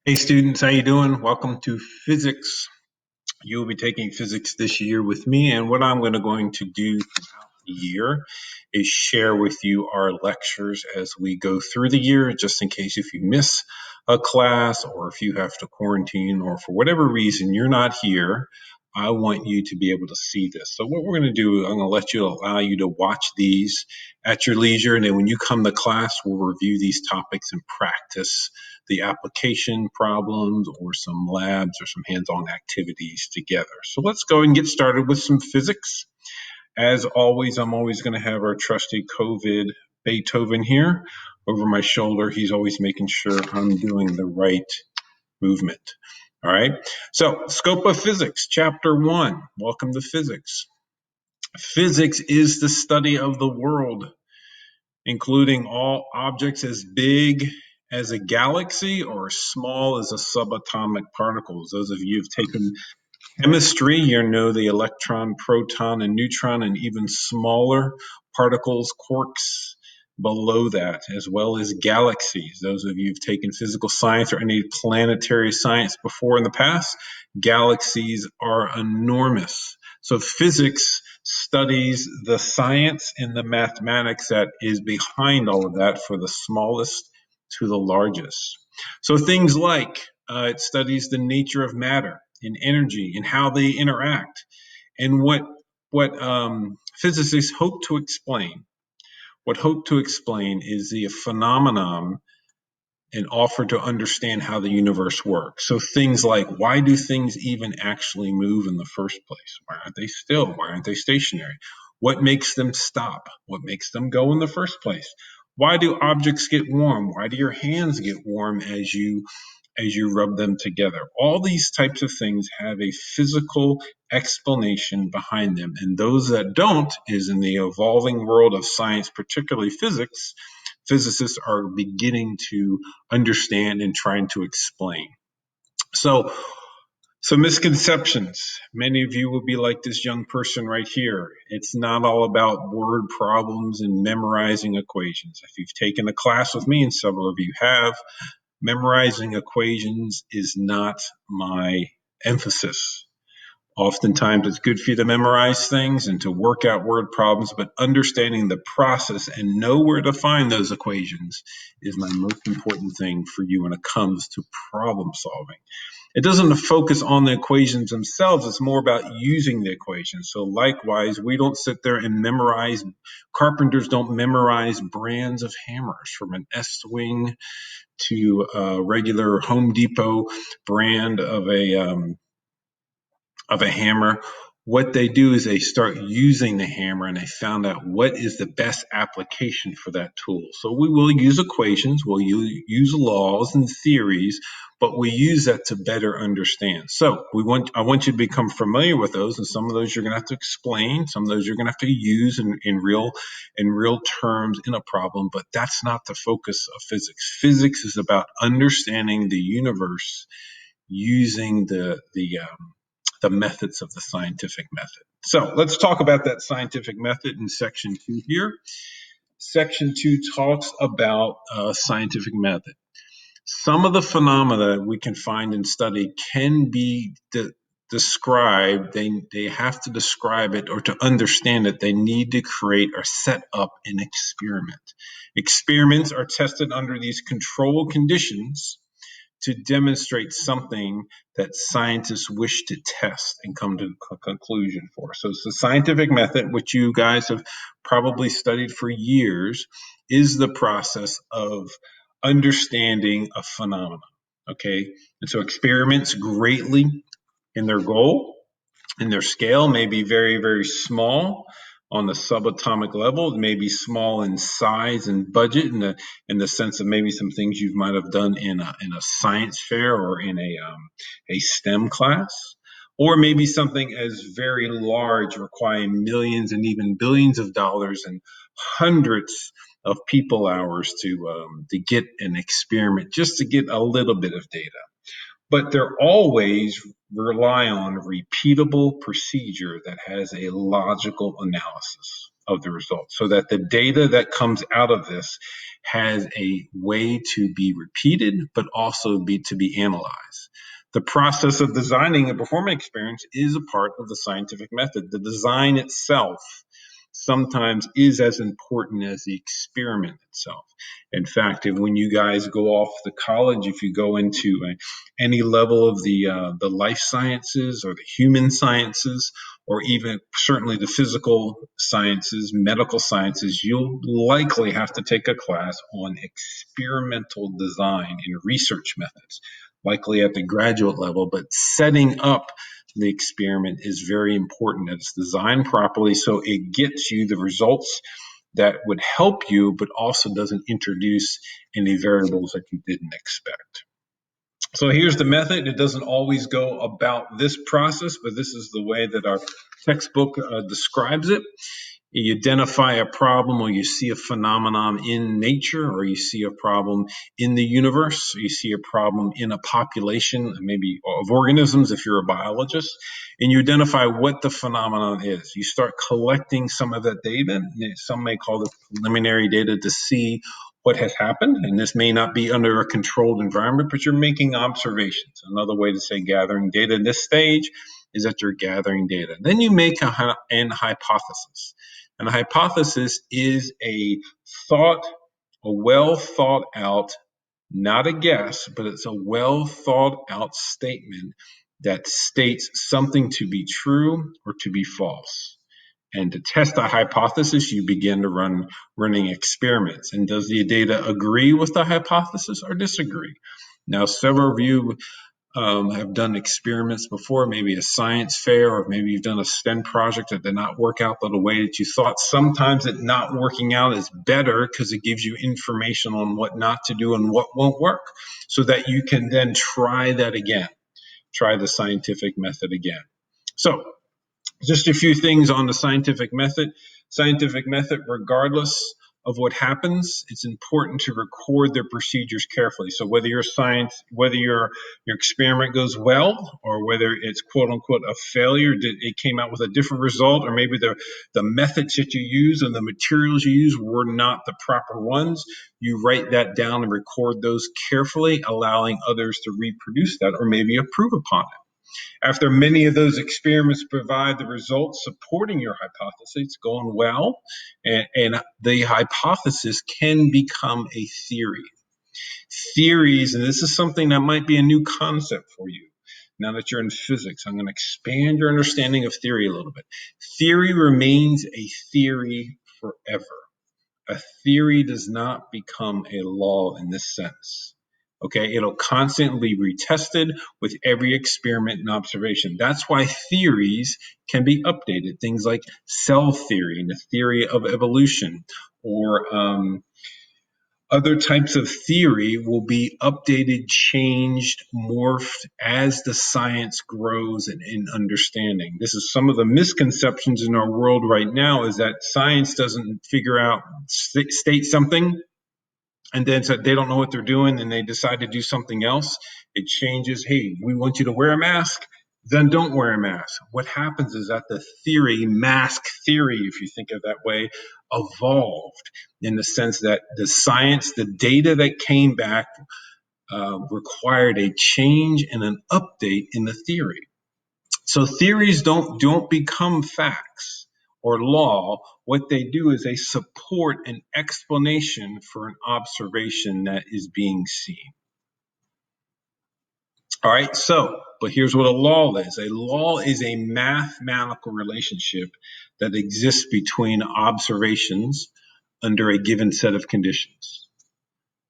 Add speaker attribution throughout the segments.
Speaker 1: Hey students, how you doing? Welcome to physics. You will be taking physics this year with me, and what I'm going to do throughout the year is share with you our lectures as we go through the year, just in case if you miss a class or if you have to quarantine or for whatever reason you're not here. I want you to be able to see this. So what we're going to do, I'm going to allow you to watch these at your leisure, and then when you come to class, we'll review these topics and practice the application problems or some labs or some hands-on activities together. So let's go and get started with some physics. As always, I'm always going to have our trusty COVID Beethoven here over my shoulder. He's always making sure I'm doing the right movement. All right. So, scope of physics, chapter 1. Welcome to physics. Physics is the study of the world, including all objects as big as a galaxy or small as a subatomic particles. Those of you who've taken chemistry, you know the electron, proton, and neutron, and even smaller particles, quarks below that, as well as galaxies. Those of you who've taken physical science or any planetary science before in the past, galaxies are enormous. So physics studies the science and the mathematics that is behind all of that, for the smallest to the largest. So things like it studies the nature of matter and energy and how they interact, and what physicists hope to explain. What hope to explain is the phenomenon and offer to understand how the universe works. So things like, why do things even actually move in the first place? Why aren't they still? Why aren't they stationary? What makes them stop? What makes them go in the first place? Why do objects get warm? Why do your hands get warm as you rub them together? All these types of things have a physical explanation behind them. And those that don't is in the evolving world of science, particularly physics, physicists are beginning to understand and trying to explain. So misconceptions. Many of you will be like this young person right here. It's not all about word problems and memorizing equations. If you've taken a class with me, and several of you have, memorizing equations is not my emphasis. Oftentimes, it's good for you to memorize things and to work out word problems, but understanding the process and know where to find those equations is my most important thing for you when it comes to problem solving. It doesn't focus on the equations themselves. It's more about using the equations. So likewise, we don't sit there and memorize, carpenters don't memorize brands of hammers from an S-Wing to a regular Home Depot brand of a hammer. What they do is they start using the hammer, and they found out what is the best application for that tool. So we will use equations, we'll use laws and theories, but we use that to better understand. So I want you to become familiar with those, and some of those you're going to have to explain, some of those you're going to have to use in real terms in a problem, but that's not the focus of physics. Physics is about understanding the universe using the methods of the scientific method. So let's talk about that scientific method in section 2 here. Section 2 talks about scientific method. Some of the phenomena we can find and study can be described. They have to describe it, or to understand it, they need to create or set up an experiment. Experiments are tested under these controlled conditions to demonstrate something that scientists wish to test and come to a conclusion for. So it's the scientific method, which you guys have probably studied for years, is the process of understanding a phenomenon. Okay, and so experiments greatly in their goal, in their scale, may be very, very small on the subatomic level. It may be small in size and budget, in the sense of maybe some things you might have done in a science fair or in a STEM class, or maybe something as very large, requiring millions and even billions of dollars and hundreds of people hours to get an experiment, just to get a little bit of data. But they're always rely on repeatable procedure that has a logical analysis. of the results, so that the data that comes out of this has a way to be repeated, but also to be analyzed. The process of designing a performance experience is a part of the scientific method. The design itself sometimes is as important as the experiment itself. In fact, when you guys go off to college, if you go into any level of the life sciences or the human sciences, or even certainly the physical sciences, medical sciences, you'll likely have to take a class on experimental design and research methods, likely at the graduate level, but setting up the experiment is very important. It's designed properly so it gets you the results that would help you, but also doesn't introduce any variables that you didn't expect. So here's the method. It doesn't always go about this process, but this is the way that our textbook describes it. You identify a problem, or you see a phenomenon in nature, or you see a problem in the universe, or you see a problem in a population, maybe of organisms if you're a biologist, and you identify what the phenomenon is. You start collecting some of that data. Some may call it preliminary data to see what has happened, and this may not be under a controlled environment, but you're making observations. Another way to say gathering data in this stage is that you're gathering data. Then you make an hypothesis. And a hypothesis is a well thought out, not a guess, but it's a well thought out statement that states something to be true or to be false. And to test a hypothesis, you begin to running experiments. And does the data agree with the hypothesis or disagree? Now, several of you have done experiments before, maybe a science fair, or maybe you've done a STEM project that did not work out the way that you thought. Sometimes it not working out is better because it gives you information on what not to do and what won't work, so that you can then try that again, try the scientific method again. So just a few things on the scientific method. Scientific method, regardless of what happens, it's important to record their procedures carefully. So whether your experiment goes well, or whether it's quote unquote a failure, it came out with a different result, or maybe the methods that you use and the materials you use were not the proper ones, you write that down and record those carefully, allowing others to reproduce that or maybe improve upon it. After many of those experiments provide the results supporting your hypothesis, it's going well, and the hypothesis can become a theory. Theories, and this is something that might be a new concept for you. Now that you're in physics, I'm going to expand your understanding of theory a little bit. Theory remains a theory forever. A theory does not become a law in this sense. Okay, it'll constantly be retested with every experiment and observation. That's why theories can be updated. Things like cell theory and the theory of evolution, or other types of theory will be updated, changed, morphed as the science grows in understanding. This is some of the misconceptions in our world right now, is that science doesn't figure out, state something, and then so they don't know what they're doing and they decide to do something else. It changes. Hey, we want you to wear a mask, then don't wear a mask. What happens is that the theory, mask theory, if you think of that way, evolved in the sense that the science, the data that came back required a change and an update in the theory. So theories don't become facts or law. What they do is they support an explanation for an observation that is being seen. All right, but here's what a law is. A law is a mathematical relationship that exists between observations under a given set of conditions.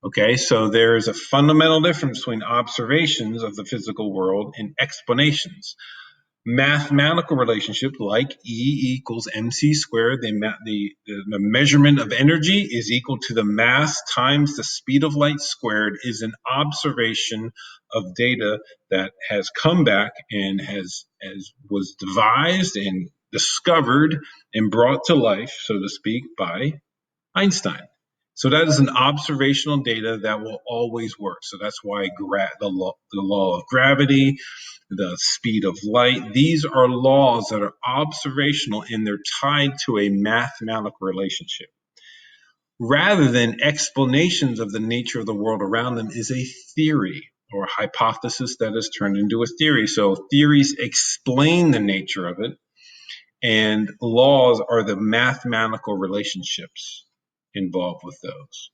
Speaker 1: Okay, so there is a fundamental difference between observations of the physical world and explanations. Mathematical relationship like E equals mc squared, the measurement of energy is equal to the mass times the speed of light squared, is an observation of data that has come back and was devised and discovered and brought to life, so to speak, by Einstein. So that is an observational data that will always work. So that's why the law of gravity, the speed of light, these are laws that are observational and they're tied to a mathematical relationship. Rather than explanations of the nature of the world around them is a theory or hypothesis that is turned into a theory. So theories explain the nature of it, and laws are the mathematical relationships involved with those.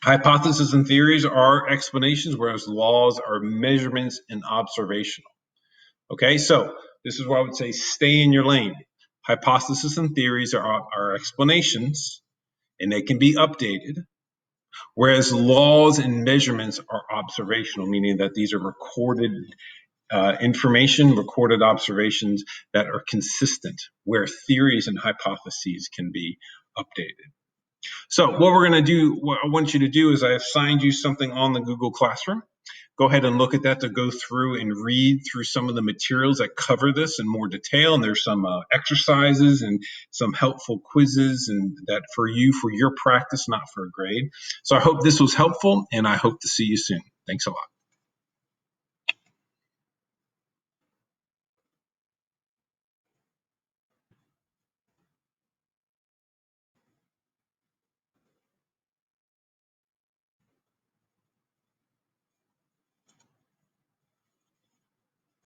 Speaker 1: Hypotheses and theories are explanations, whereas laws are measurements and observational. Okay, so this is why I would say stay in your lane. Hypotheses and theories are explanations, and they can be updated, whereas laws and measurements are observational, meaning that these are recorded information, recorded observations that are consistent, where theories and hypotheses can be updated. So what we're going to do, what I want you to do is I assigned you something on the Google Classroom. Go ahead and look at that to go through and read through some of the materials that cover this in more detail. And there's some exercises and some helpful quizzes and that for you, for your practice, not for a grade. So I hope this was helpful and I hope to see you soon. Thanks a lot.